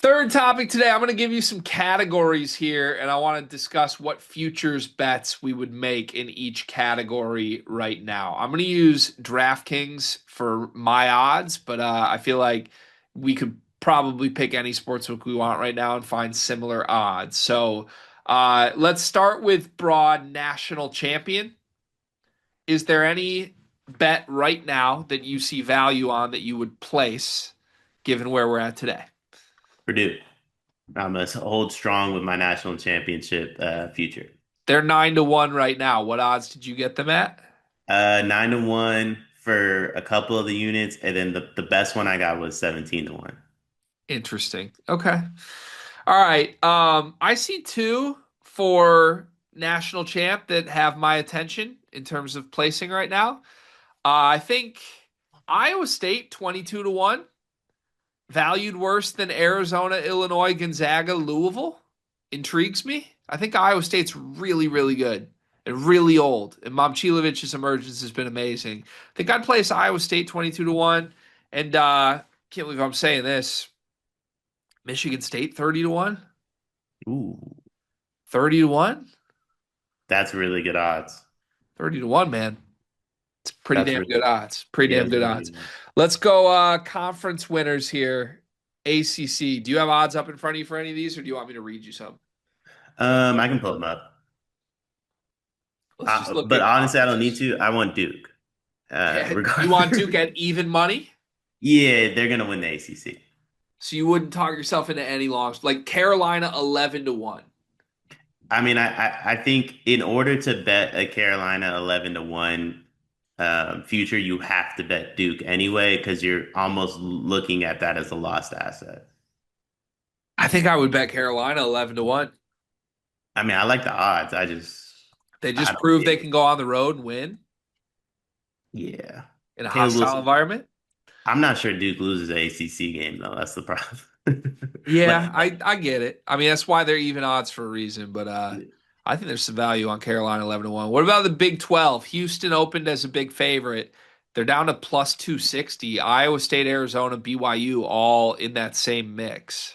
Third topic today, I'm going to give you some categories here, and I want to discuss what futures bets we would make in each category right now. I'm going to use DraftKings for my odds, but I feel like we could probably pick any sportsbook we want right now and find similar odds. So let's start with broad national champion. Is there any bet right now that you see value on that you would place given where we're at today? Purdue. I'm gonna hold strong with my national championship future. They're 9-1 right now. What odds did you get them at? 9-1 for a couple of the units, and then the best one I got was 17-1. Interesting. Okay. All right. I see two for national champ that have my attention in terms of placing right now. I think Iowa State 22-1, valued worse than Arizona, Illinois, Gonzaga, Louisville. Intrigues me. I think Iowa State's really, really good and really old. And Momcilovic's emergence has been amazing. I think I'd place Iowa State 22-1. And can't believe I'm saying this. Michigan State 30-1. Ooh, 30-1. that's really good odds. 30-1, man. It's pretty That's damn good really, odds. Pretty yeah, damn that's good really odds. good odds. Let's go conference winners here. ACC. Do you have odds up in front of you for any of these, or do you want me to read you some? I can pull them up. Let's just look But at honestly, I don't need conferences. to. I want Duke. You want Duke Regard. at even money? Yeah, they're gonna win the ACC. So you wouldn't talk yourself into any longs. Like Carolina 11-1. I mean, I think in order to bet a Carolina 11-1 future, you have to bet Duke anyway, because you're almost looking at that as a lost asset. I think I would bet Carolina 11-1. I mean, I like the odds. They I just don't prove see they it. can go on the road and win Yeah. in a Caleb hostile Wilson. environment. I'm not sure Duke loses the ACC game though. That's the problem. Yeah, Like, I get it. I mean, that's why they're even odds for a reason, but I think there's some value on Carolina 11-1. What about the Big 12? Houston opened as a big favorite. They're down to plus 260. Iowa State, Arizona, BYU all in that same mix.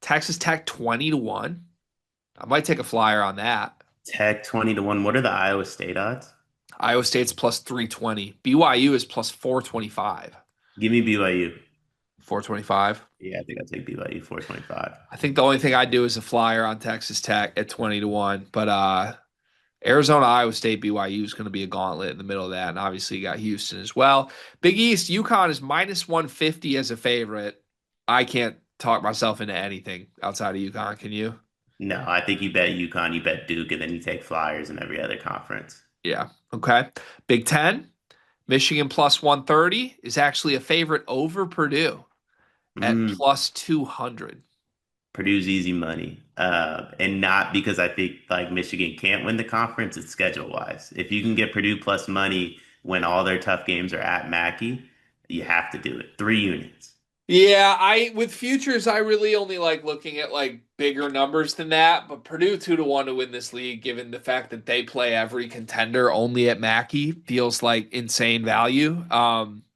Texas Tech 20-1. I might take a flyer on that. Tech 20-1. What are the Iowa State odds? Iowa State's plus 320. BYU is plus 425. Give me BYU. 425. Yeah, I think I'll take BYU 425. I think the only thing I'd do is a flyer on Texas Tech at 20-1. But Arizona, Iowa State, BYU is going to be a gauntlet in the middle of that. And obviously, you got Houston as well. Big East, UConn is minus 150 as a favorite. I can't talk myself into anything outside of UConn. Can you? No, I think you bet UConn, you bet Duke, and then you take Flyers in every other conference. Yeah. Okay. Big Ten, Michigan plus 130 is actually a favorite over Purdue at Mm, plus 200. Purdue's easy money. And not because I think like Michigan can't win the conference, it's schedule wise. If you can get Purdue plus money when all their tough games are at Mackey, you have to do it. 3 units. Yeah, I with futures, I really only like looking at like bigger numbers than that. But Purdue 2-1 to win this league, given the fact that they play every contender only at Mackey, feels like insane value.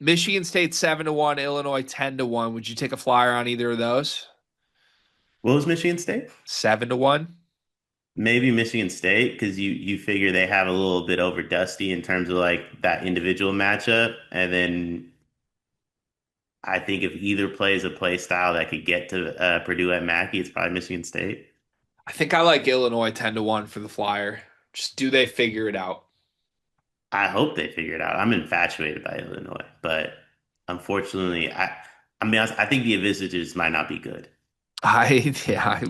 Michigan State 7-1, Illinois 10-1. Would you take a flyer on either of those? What was Michigan State? 7-1. Maybe Michigan State, because you figure they have a little bit over Dusty in terms of like that individual matchup. And then I think if either plays a play style that could get to Purdue at Mackey, it's probably Michigan State. I think I like Illinois 10-1 for the flyer. Just do they figure it out? I hope they figure it out. I'm infatuated by Illinois, but unfortunately, I mean, I think the Visitors might not be good. Yeah,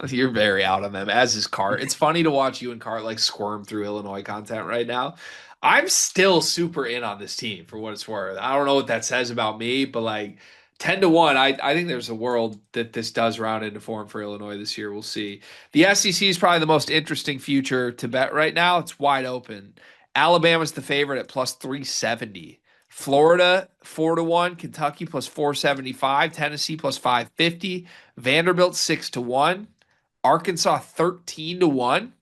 you're very out on them, as is Cart. It's funny to watch you and Cart like squirm through Illinois content right now. I'm still super in on this team for what it's worth. I don't know what that says about me, but like 10-1, I think there's a world that this does round into form for Illinois this year. We'll see. The SEC is probably the most interesting future to bet right now. It's wide open. Alabama's the favorite at plus 370. Florida 4-1, Kentucky plus 475, Tennessee plus 550, Vanderbilt 6-1, Arkansas 13-1,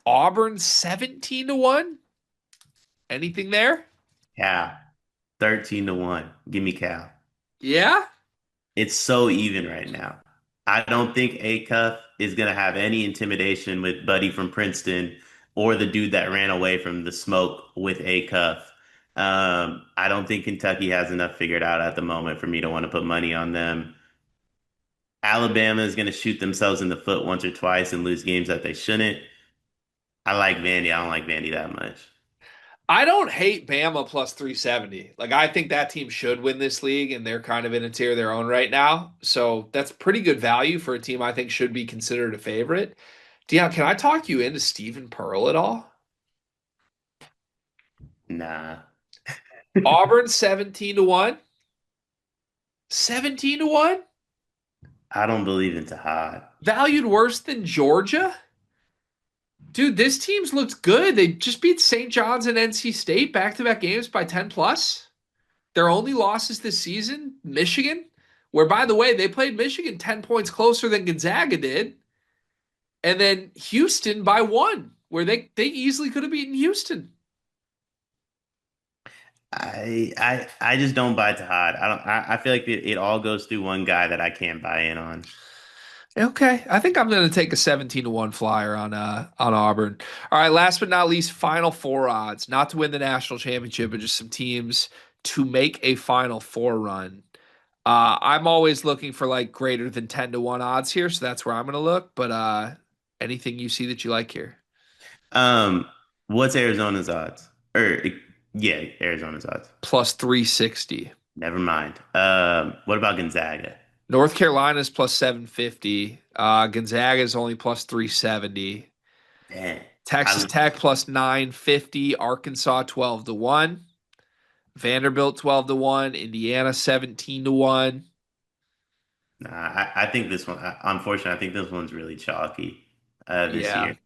Auburn 17-1. Anything there? Cal, 13-1. Give me Cal. Yeah. It's so even right now. I don't think Acuff is going to have any intimidation with Buddy from Princeton or the dude that ran away from the smoke with Acuff. I don't think Kentucky has enough figured out at the moment for me to want to put money on them. Alabama is going to shoot themselves in the foot once or twice and lose games that they shouldn't. I like Vandy. I don't like Vandy that much. I don't hate Bama plus 370. Like, I think that team should win this league, and they're kind of in a tier of their own right now. So that's pretty good value for a team I think should be considered a favorite. Dion, can I talk you into Stephen Pearl at all? Nah, Auburn 17 to 1. 17 to 1? I don't believe in Tahad. Valued worse than Georgia? Dude, this team's looked good. They just beat St. John's and NC State back-to-back games by 10 plus. Their only losses this season, Michigan, where by the way, they played Michigan 10 points closer than Gonzaga did. And then Houston by 1, where they easily could have beaten Houston. I just don't buy Tahad. I feel like it all goes through one guy that I can't buy in on. Okay, I think I'm going to take a 17 to 1 flyer on Auburn. All right, last but not least, Final Four odds, not to win the national championship, but just some teams to make a Final Four run. I'm always looking for like greater than 10 to 1 odds here, so that's where I'm going to look. But anything you see that you like here? Um, what's Arizona's odds? Or yeah, Arizona's odds. Plus 360. Never mind. What about Gonzaga? North Carolina's plus 750. Gonzaga is only plus 370. Man, Texas I Tech plus 950. Arkansas 12 to 1. Vanderbilt 12 to 1. Indiana 17 to 1. nah, I think this one. Unfortunately, I think this one's really chalky this Yeah, year.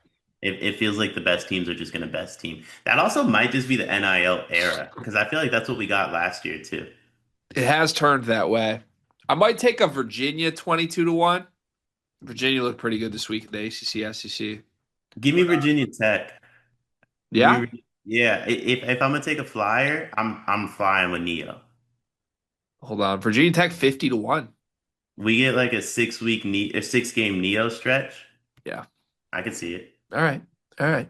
It feels like the best teams are just going to best team. That also might just be the NIL era because I feel like that's what we got last year too. it has turned that way. I might take a Virginia 22 to 1. Virginia looked pretty good this week in the ACC, SEC. Give me But Virginia Tech. Give yeah, me, yeah. If I'm gonna take a flyer, I'm flying with Neo. hold on. Virginia Tech 50 to 1. We get like a 6 week a 6 game Neo stretch. Yeah. I can see it. All right. All right.